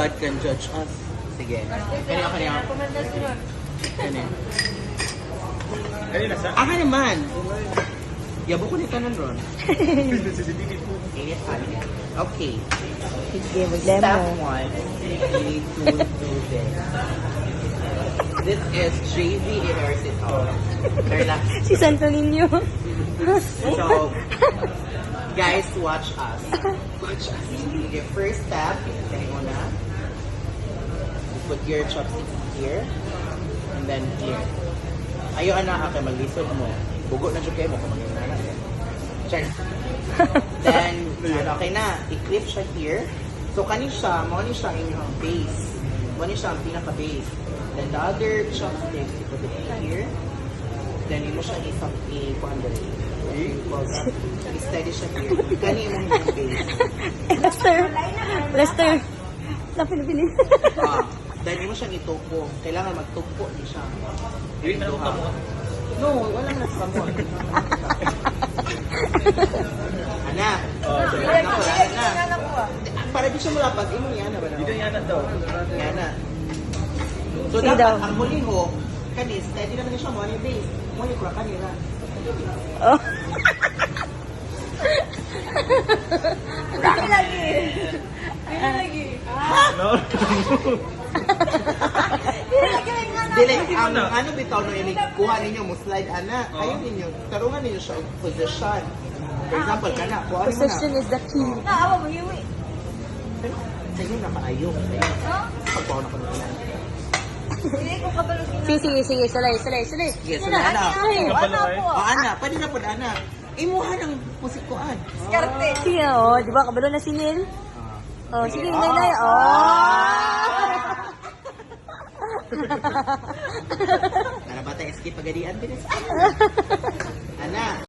God can judge us. Sige. Kanya. Kanina sa? Aka naman. Yabo ko ni tanan ron. Init ka. Okay. Sige, Step mag-demo. 1. We need to do this. This is JV Inercital. Relax. Si Santo Niño. So, guys, watch us. Watch us. Okay, first step, kaya mo na. You put your chopsticks here. And then here. Ayaw anak kay maglisod mo. Bugo na siya kayo mo kung mag-inana. Check. Then, okay na. I-clip siya here. So, kanin siya, mo siya inyong base. Mo siya ang pinaka-base. Then, the other chopstick, you put it here. Then, yun mo siya i-steady siya here. Kanin mo yung base. Lester. Na Pilipinas. Then, yun mo siyang itugpo. Kailangan magtugpo niya siya. Hindi na ako kamo. No, walang nasa mo. Anak. Anak. Para di siya mulapag, imo yan na ba na? Dito yan daw. Yan na. So, Sige dapat daw. ang muli ho, kanis, steady naman siya mo, ano yung base? Mo yung kura kanila. Oh. No. Dili, ang ano bitaw no yung kuha ninyo mo slide ana. Ayun ninyo, tarungan ninyo siya og position. For example, kana, kuha mo na. Position is the key. Sa'yo na kaayo. Pagpaw na ko na yan. Sige. Salay. Yes, so na. O, ana, pwede na po, ana. Imuha ng pusikuan. Sige, oh. Di ba, kabalo na si Neil? Oh, sige, Nay. Oh. Para bata skip pagadian, bilis. Ana.